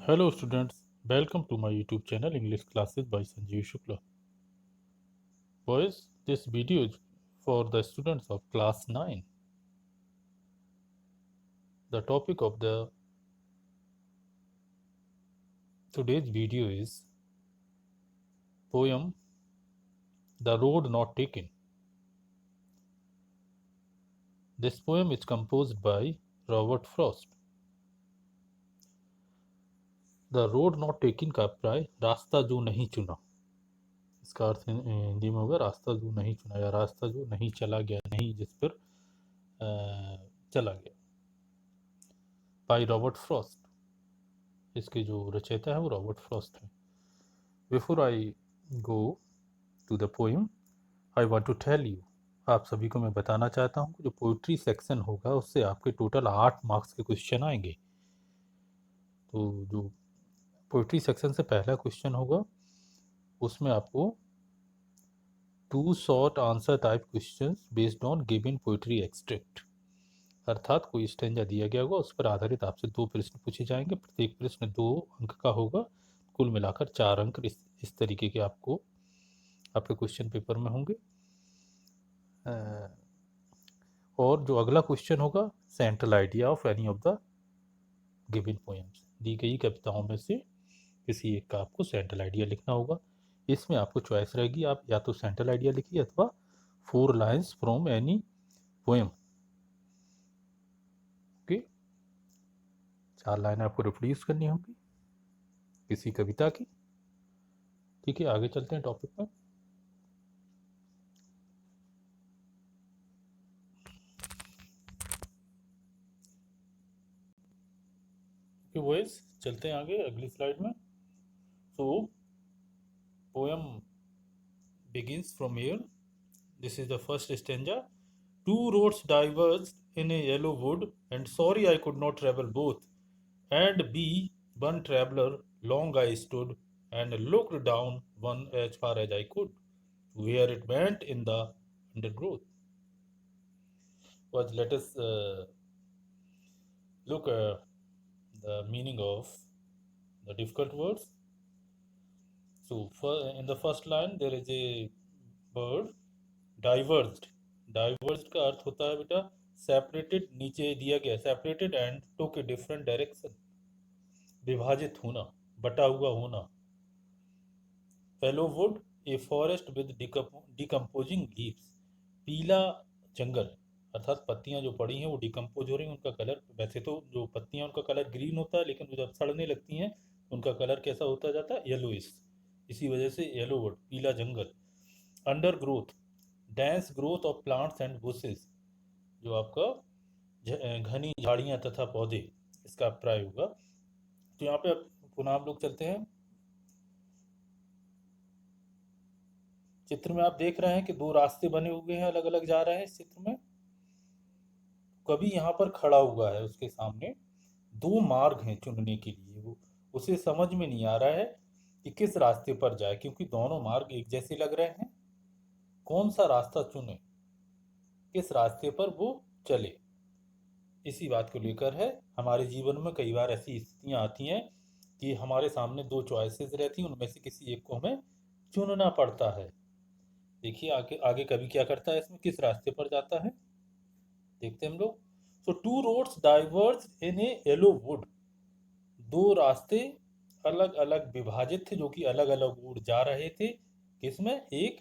Hello students, welcome to my YouTube channel English Classes by Sanjeev Shukla. Boys, this video is for the students of class 9. The topic of the today's video is poem The Road Not Taken. This poem is composed by Robert Frost. The road not taken का अभिप्राय रास्ता जो नहीं चुना, इसका अर्थ हिंदी में होगा रास्ता जो नहीं चुना या रास्ता जो नहीं चला गया, नहीं जिस पर चला गया, बाय रॉबर्ट फ्रॉस्ट. इसके जो रचयिता है वो रॉबर्ट फ्रॉस्ट है. Before I go to the poem I want to tell you, आप सभी को मैं बताना चाहता हूँ कि जो पोइट्री सेक्शन होगा उससे आपके टोटल 8 मार्क्स के क्वेश्चन आएंगे. तो जो पोइट्री सेक्शन से पहला क्वेश्चन होगा उसमें आपको 2 short answer type questions based on given poetry extract, अर्थात कोई स्टेंजा दिया गया होगा उस पर आधारित आपसे 2 प्रश्न पूछे जाएंगे. प्रत्येक प्रश्न 2 अंक का होगा, कुल मिलाकर 4 अंक इस तरीके के आपको आपके क्वेश्चन पेपर में होंगे. और जो अगला क्वेश्चन होगा central idea of any of the given poems, दी गई कविताओं में से किसी एक का आपको सेंट्रल आइडिया लिखना होगा. इसमें आपको चॉइस रहेगी, आप या तो सेंट्रल आइडिया लिखिए अथवा 4 lines from any poem. Okay, 4 line आपको रिप्रोड्यूस करनी होगी किसी कविता की. ठीक है, आगे चलते हैं टॉपिक पर. ओके बॉयज, चलते हैं आगे अगली स्लाइड में. सो poem begins from here. This is the first stanza. 2 roads diverged in a yellow wood, and sorry I could not travel both. And be one traveler, long I stood, and looked down one as far as I could, where it went in the undergrowth. But let us look the meaning of the difficult words. So in the first line there is a word diverged. Diverged का अर्थ होता है बेटा separated, नीचे दिया गया separated and took a different direction, विभाजित होना, बटा हुआ होना. Yellow would a forest with decomposing leaves, पीला जंगल अर्थात पत्तियां जो पड़ी हैं वो डिकम्पोज हो रही हैं, उनका कलर, वैसे तो जो पत्तियां उनका कलर ग्रीन होता है लेकिन जब सड़ने लगती हैं उनका कलर कैसा होता जाता है, येलोइश. इसी वजह से येलो वुड, पीला जंगल. Undergrowth, dense growth of plants and bushes, जो आपका घनी झाड़ियां तथा पौधे, इसका अभिप्राय होगा. तो यहाँ पे पुनः हम लोग चलते हैं. चित्र में आप देख रहे हैं कि 2 रास्ते बने हुए हैं, अलग अलग जा रहे हैं. इस चित्र में कवि यहाँ पर खड़ा हुआ है, उसके सामने 2 मार्ग हैं चुनने के लिए. वो उसे समझ में नहीं आ रहा है कि किस रास्ते पर जाए, क्योंकि दोनों मार्ग एक जैसे लग रहे हैं. कौन सा रास्ता चुने, किस रास्ते पर वो चले, इसी बात को लेकर है. हमारे जीवन में कई बार ऐसी स्थितियां आती हैं कि हमारे सामने 2 चॉइसेस रहती हैं, उनमें से किसी एक को हमें चुनना पड़ता है. देखिए आगे आगे कवि क्या करता है, इसमें किस रास्ते पर जाता है देखते हैं हम लोग. सो 2 roads diverge in a yellow would, 2 रास्ते अलग अलग विभाजित थे जो कि अलग अलग ओर जा रहे थे. किसमें, एक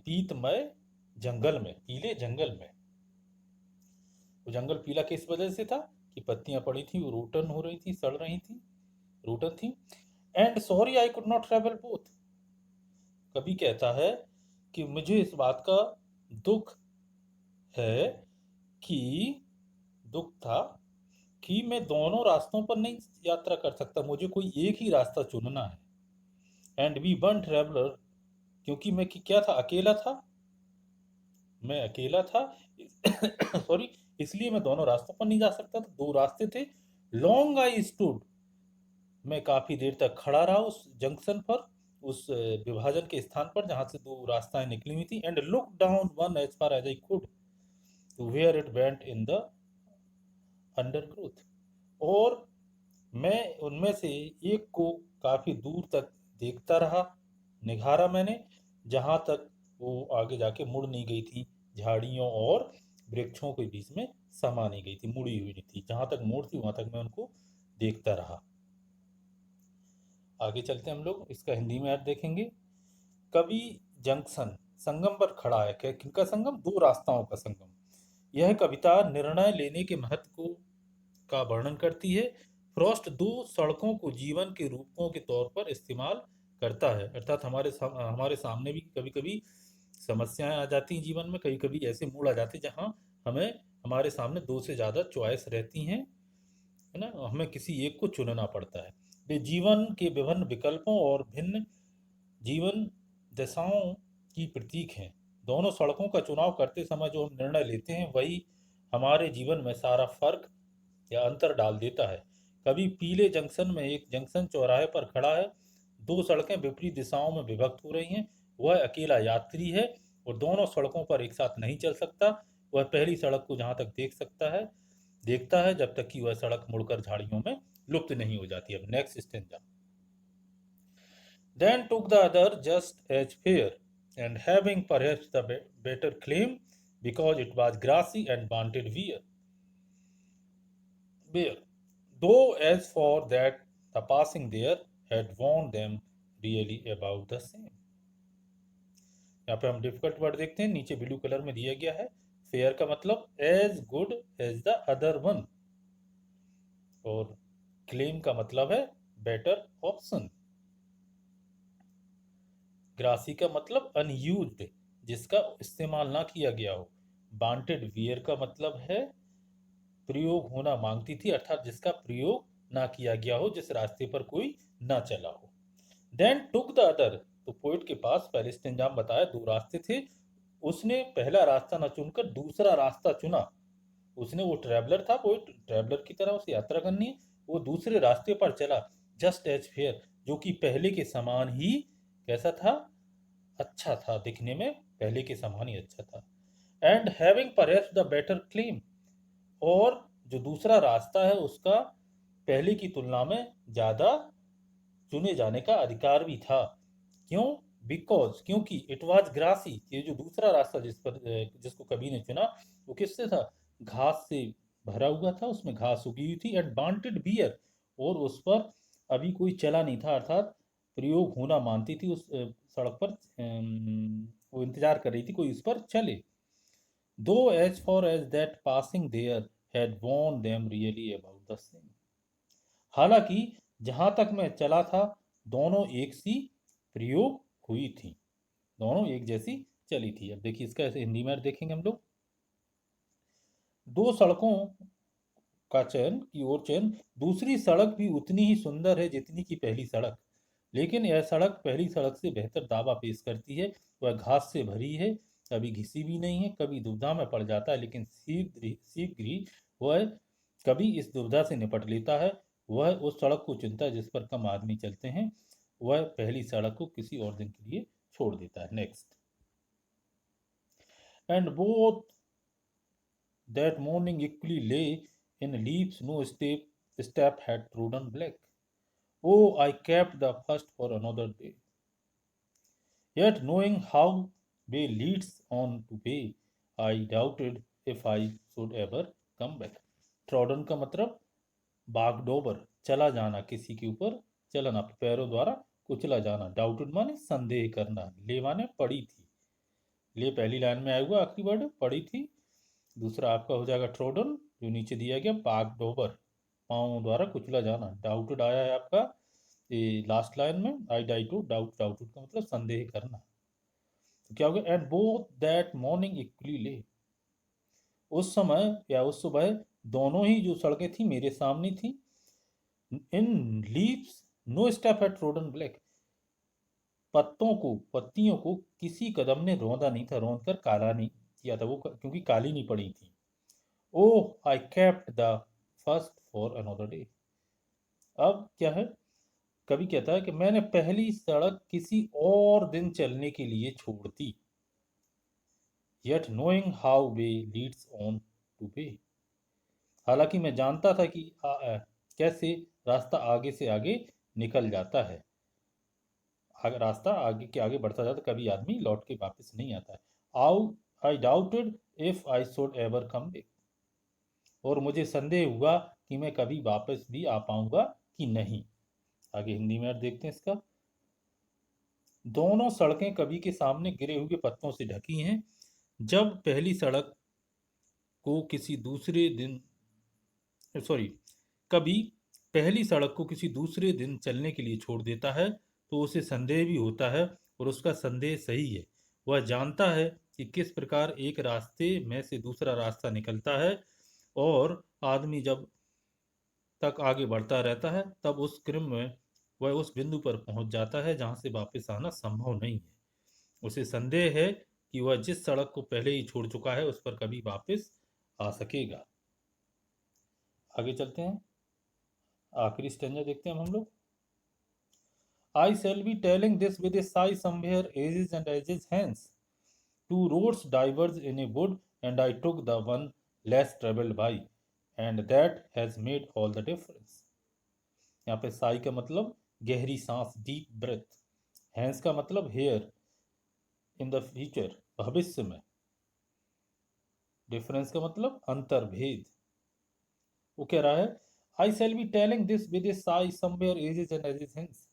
पीतमय जंगल में, पीले जंगल में. वो जंगल पीला किस वजह से था कि पत्तियां पड़ी थी, वो रोटन हो रही थी, सड़ रही थी, रोटन थी. And sorry I could not travel both, कभी कहता है कि मुझे इस बात का दुख है कि दुख था कि मैं दोनों रास्तों पर नहीं यात्रा कर सकता, मुझे कोई एक ही रास्ता चुनना है. एंड बी वन ट्रेवलर, क्योंकि मैं क्या था, अकेला था, मैं अकेला था सॉरी, इसलिए मैं दोनों रास्तों पर नहीं जा सकता था, 2 रास्ते थे. लॉन्ग आई स्टूड, मैं काफी देर तक खड़ा रहा उस जंक्शन पर, उस विभाजन के स्थान पर जहां से 2 रास्ताएं निकली हुई थी. And look down one as far as I could, where it went in the undergrowth, और मैं उनमें से एक को काफी दूर तक देखता रहा, निहारा मैंने, जहां तक वो आगे जाके मुड़ नहीं गई थी, झाड़ियों और वृक्षों के बीच में समा नहीं गई थी, मुड़ी हुई नहीं थी, जहां तक मोड़ थी वहां तक मैं उनको देखता रहा। आगे चलते हम लोग इसका हिंदी में अर्थ देखेंगे। कवि जंक्शन संगम पर खड़ा है। किनका संगम? दो रास्ताओं का संगम। यह कविता निर्णय लेने के महत्व को का वर्णन करती है। फ्रॉस्ट दो सड़कों को जीवन के रूपों के तौर पर इस्तेमाल करता है, अर्थात हमारे सामने भी कभी कभी समस्याएं आ जाती हैं जीवन में, कभी कभी ऐसे मोड़ आ जाते हैं जहां हमें हमारे सामने दो से ज्यादा चॉइस रहती हैं, है ना, हमें किसी एक को चुनना पड़ता है। वे जीवन के विभिन्न विकल्पों और भिन्न जीवन दशाओं की प्रतीक हैं। दोनों सड़कों का चुनाव करते समय जो हम निर्णय लेते हैं वही हमारे जीवन में सारा फर्क या अंतर डाल देता है। कभी पीले जंक्शन में एक जंक्शन चौराहे पर खड़ा है, दो सड़कें विपरीत दिशाओं में विभक्त हो रही हैं, वह अकेला यात्री है और दोनों सड़कों पर एक साथ नहीं चल सकता। वह पहली सड़क को जहां तक देखता है जब तक कि वह सड़क मुड़कर झाड़ियों में लुप्त नहीं हो जाती। अब next stanza. Then took the other just as fair, and having perhaps the better claim, because it was grassy and wanted bare. Though as for that the passing there had warned them really about the same. यहाँ पे हम difficult word देखते हैं, नीचे blue colour में दिया गया है। फेयर का मतलब as good as the other one, और क्लेम का मतलब है बेटर ऑप्शन। ग्रासी का मतलब अनयूज्ड, जिसका इस्तेमाल ना किया गया हो। वांटेड वियर का मतलब है प्रयोग होना मांगती थी, अर्थात जिसका प्रयोग ना किया गया हो, जिस रास्ते पर कोई ना चला हो। देन टुक द अदर, तो पोइट के पास पहले स्टेंजाम बताया दो रास्ते थे, उसने पहला रास्ता न चुनकर दूसरा रास्ता चुना। उसने, वो ट्रैवलर था, पोइट ट्रैवलर की तरह उसे यात्रा करनी है, वो दूसरे रास्ते पर चला, जस्ट एज फेयर, जो कि पहले के समान ही कैसा था? अच्छा था, दिखने में पहले के समान ही अच्छा था। And having perhaps the better claim, और जो दूसरा रास्ता है उसका पहले की तुलना में ज्यादा चुने जाने का अधिकार भी था। क्यों? बिकॉज, क्योंकि इट वॉज ग्रासी, ये जो दूसरा रास्ता जिसको कवि ने चुना वो किससे था? घास से भरा हुआ था, उसमें घास उगी हुई थी। एंड वांटेड बियर, और उस पर अभी कोई चला नहीं था, अर्थात प्रयोग होना मानती थी उस सड़क पर, वो इंतजार कर रही थी कोई उस पर चले। Though as for as that passing there had worn them really about the same, हालांकि जहां तक मैं चला था दोनों एक सी प्रयोग हुई थी, दोनों एक जैसी चली थी। अब देखिए इसका ऐसे हिंदी में अर्थ देखेंगे हम लोग। दो सड़कों का चयन की ओर चयन, दूसरी सड़क भी उतनी ही सुंदर है जितनी की पहली सड़क, लेकिन यह सड़क पहली सड़क से बेहतर दावा पेश करती है। वह घास से भरी है, कभी घिसी भी नहीं है, कभी दुविधा में पड़ जाता है, लेकिन शीघ्र शीघ्र ही वह कभी इस दुविधा से निपट लेता है। वह उस सड़क को चुनता है जिस पर कम आदमी चलते हैं, वह पहली सड़क को किसी और दिन के लिए छोड़ देता है। Next. And both that morning equally lay in leaves no step had trodden black. Oh, I kept the first for another day. Yet knowing how way leads on to way, I doubted if I should ever come back. Trodden का मतलब बागडोबर, चला जाना, किसी के ऊपर चलना, पैरों द्वारा कुचला जाना। डाउटेड माने संदेह करना। ले माने पड़ी थी, ले पहली लाइन में आया हुआ आखिरी वर्ड पड़ी थी। दूसरा आपका हो जाएगा ट्रोडन, जो नीचे दिया गया बागडोबर, पाँव द्वारा कुचला जाना। डाउटेड आया है आपका ये लास्ट लाइन में, I die to doubt, doubted का मतलब संदेह करना। तो क्या हो गया? And both that morning equally lay, उस समय या उस सुबह दोनों ही जो सड़कें थी मेरे सामने थी। In leaves no step had trodden black, पत्तियों को किसी कदम ने रौंदा नहीं था, रौंद कर काला नहीं किया था वो, क्योंकि काली नहीं पड़ी थी। Oh I kept the first for another day, अब क्या है, कभी कहता है कि मैंने पहली सड़क किसी और दिन चलने के लिए छोड़ दी। Yet knowing how way leads on to way, हालांकि मैं जानता था कि कैसे रास्ता आगे से आगे निकल जाता है, रास्ता आगे के आगे बढ़ता जाता, कभी आदमी लौट के वापस नहीं आता है। आउ आई doubted if I should ever come back, और मुझे संदेह हुआ कि मैं कभी वापस भी आ पाऊंगा कि नहीं। आगे हिंदी में अर्थ देखते हैं इसका। दोनों सड़कें कभी के सामने गिरे हुए पत्तों से ढकी हैं। जब पहली सड़क को किसी दूसरे दिन सॉरी कभी पहली सड़क को किसी दूसरे दिन चलने के लिए छोड़ देता है तो उसे संदेह भी होता है, और उसका संदेह सही है। वह जानता है कि किस प्रकार एक रास्ते में से दूसरा रास्ता निकलता है, और आदमी जब तक आगे बढ़ता रहता है तब उस क्रम में वह उस बिंदु पर पहुंच जाता है जहां से वापस आना संभव नहीं है। उसे संदेह है कि वह जिस सड़क को पहले ही छोड़ चुका है उस पर कभी वापस आ सकेगा। आगे चलते हैं, आखिरी स्टेंजा देखते हैं हम लोग। I shall be telling this with a sigh somewhere ages and ages hence. Two roads diverged in a wood, and I took the one less traveled by, and that has made all the difference. यहाँ पे साई का मतलब गहरी सांस, deep breath. Hence का मतलब hair, in the future, भविष्य में। डिफरेंस का मतलब अंतर, भेद। वो कह रहा है I shall be telling this with a sigh somewhere ages and ages hence.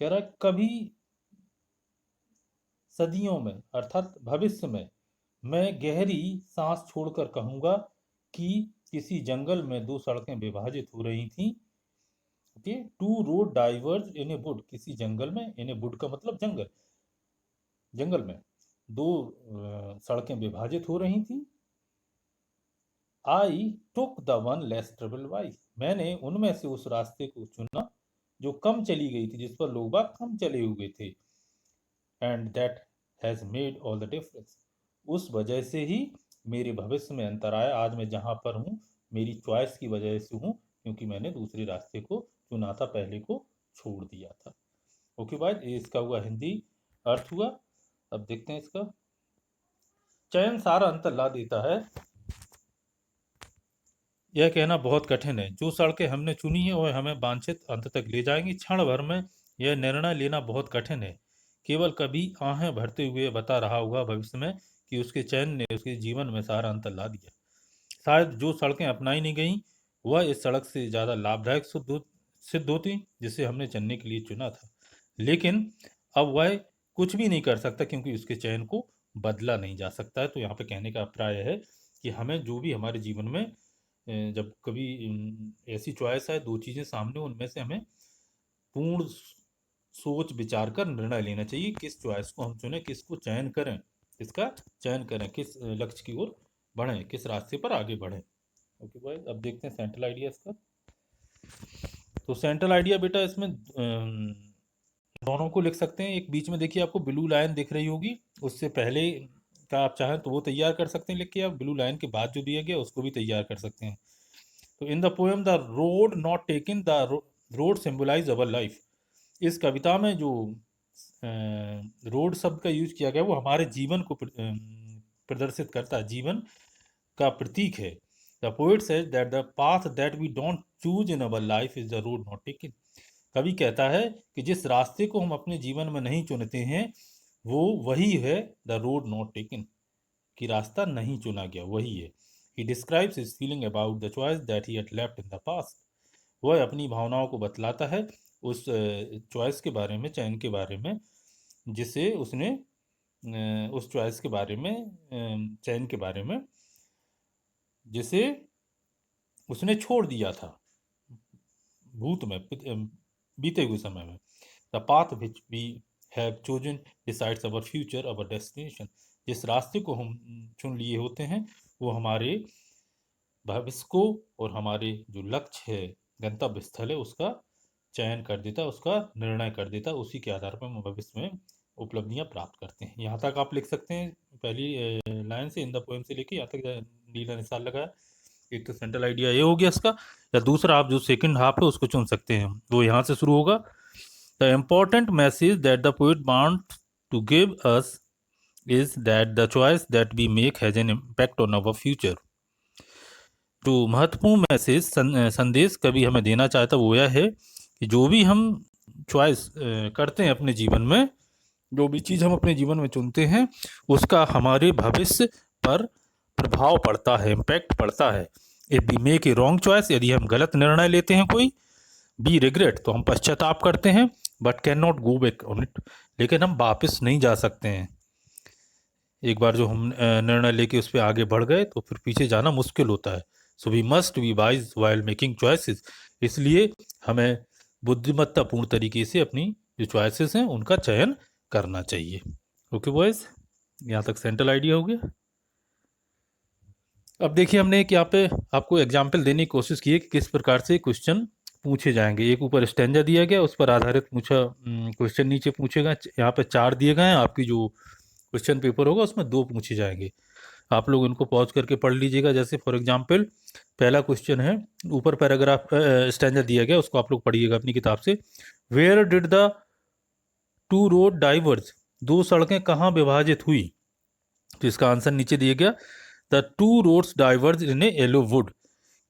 कह रहा है कभी सदियों में अर्थात भविष्य में मैं गहरी सांस छोड़कर कहूंगा कि किसी जंगल में दो सड़कें विभाजित हो रही थीं। Okay, two road diverge in a wood, किसी जंगल में, इन ए वुड का मतलब जंगल, जंगल में दो सड़कें विभाजित हो रही थी। I took the one less travelled by, मैंने उनमें से उस रास्ते को चुना जो कम चली गई थी, जिस पर लोग बाग कम चले हुए थे। And that has made all the difference, उस वजह से ही मेरे भविष्य में अंतर आया। आज मैं जहां पर हूँ मेरी चॉइस की वजह से हूँ, क्योंकि मैंने दूसरे रास्ते को चुना था, पहले को छोड़ दिया था। ओके भाई, ये इसका हुआ हिंदी अर्थ हुआ। अब देखते हैं इसका। चयन सारा अंतर ला देता है। यह कहना बहुत कठिन है, जो सड़कें हमने चुनी है वह हमें वांछित अंत तक ले जाएंगी। क्षण भर में यह निर्णय लेना बहुत कठिन है। केवल कभी आहें भरते हुए बता रहा होगा भविष्य में कि उसके चयन ने उसके जीवन में सारा अंतर ला दिया। शायद जो सड़कें अपनाई नहीं गईं वह इस सड़क से ज़्यादा लाभदायक सिद्ध होती जिसे हमने चुनने के लिए चुना था। लेकिन अब वह कुछ भी नहीं कर सकता क्योंकि उसके चयन को बदला नहीं जा सकता है। तो यहाँ पे कहने का अभिप्राय है कि हमें जो भी हमारे जीवन में जब कभी ऐसी चॉइस है, दो चीज़ें सामने, उनमें से हमें पूर्ण सोच विचार कर निर्णय लेना चाहिए किस चॉइस को हम चुने, किसको चयन करें, किसका चयन करें, किस लक्ष्य की ओर बढ़ें, किस रास्ते पर आगे बढ़ें। ओके भाई, अब देखते हैं सेंट्रल आइडिया इसका। तो सेंट्रल आइडिया बेटा इसमें दोनों को लिख सकते हैं। एक बीच में देखिए आपको ब्लू लाइन दिख रही होगी, उससे पहले का आप चाहें तो वो तैयार कर सकते हैं लिख के, आप ब्लू लाइन के बाद जो दिया गया उसको भी तैयार कर सकते हैं। तो in the poem the road not taken, the road symbolize our life, इस कविता में जो रोड शब्द का यूज किया गया वो हमारे जीवन को प्रदर्शित करता है, जीवन का प्रतीक है। The poet says that the path that we don't choose in our life is the road not taken. कवि कहता है कि जिस रास्ते को हम अपने जीवन में नहीं चुनते हैं वो वही है द रोड नॉट टेकन, कि रास्ता नहीं चुना गया वही है। He describes his feeling about the choice that he had left in the past, वह अपनी भावनाओं को बतलाता है उस चॉइस के बारे में, चयन के बारे में, जिसे उसने उस चॉइस के बारे में, चयन के बारे में जिसे उसने छोड़ दिया था भूत में, बीते हुए समय में। The path which we have chosen decides our future, our destination, जिस रास्ते को हम चुन लिए होते हैं वो हमारे भविष्य को और हमारे जो लक्ष्य है, गंतव्य स्थल है, उसका चयन कर देता है, उसका निर्णय कर देता है। उसी के आधार पर हम भविष्य में उपलब्धियां प्राप्त करते हैं। यहाँ तक आप लिख सकते हैं पहली लाइन से, इन द पोएम से लेके यहाँ तक नीला निशान लगाया। एक तो सेंट्रल आइडिया ये हो गया इसका, या दूसरा आप जो सेकंड हाफ है उसको चुन सकते हैं, वो यहाँ से शुरू होगा। The important message that the poet wants to give us is that the choice that we make has an impact on our future. जो महत्वपूर्ण मैसेज संदेश कभी हमें देना चाहता वो यह है कि जो भी हम चॉइस करते हैं अपने जीवन में, जो भी चीज़ हम अपने जीवन में चुनते हैं, उसका हमारे भविष्य पर प्रभाव पड़ता है, इम्पैक्ट पड़ता है। If we make a wrong choice, यदि हम गलत निर्णय लेते हैं कोई, बी रिग्रेट, तो हम पश्चाताप करते हैं, but can not go back on it, लेकिन हम वापस नहीं जा सकते हैं। एक बार जो हम निर्णय लेके उस पर आगे बढ़ गए तो फिर पीछे जाना मुश्किल होता है। So we must be wise while making choices, इसलिए हमें बुद्धिमत्तापूर्ण तरीके से अपनी जो चॉइसेस हैं उनका चयन करना चाहिए। ओके बॉयज, यहाँ तक सेंट्रल आइडिया हो गया। अब देखिए, हमने एक यहाँ पे आपको एग्जाम्पल देने की कोशिश की है कि किस प्रकार से क्वेश्चन पूछे जाएंगे। एक ऊपर स्टैंजा दिया गया, उस पर आधारित पूछा क्वेश्चन नीचे पूछेगा। यहाँ पे 4 दिए गए हैं, आपकी जो क्वेश्चन पेपर होगा उसमें 2 पूछे जाएंगे। आप लोग इनको पॉज करके पढ़ लीजिएगा। जैसे फॉर एग्जाम्पल पहला क्वेश्चन है, ऊपर पैराग्राफ स्टैंजा दिया गया, उसको आप लोग पढ़िएगा अपनी किताब से। Where did the 2 road diverge, 2 सड़कें कहाँ विभाजित हुई? तो इसका आंसर नीचे दिया गया, the 2 roads diverge in a yellow wood,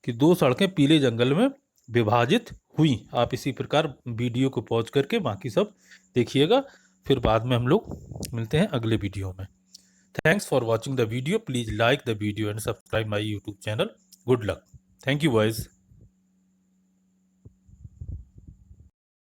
कि 2 सड़कें पीले जंगल में विभाजित हुई। आप इसी प्रकार वीडियो को पॉज करके बाकी सब देखिएगा, फिर बाद में हम लोग मिलते हैं अगले वीडियो में। Thanks for watching the video, please like the video and subscribe my YouTube channel. Good luck, thank you boys.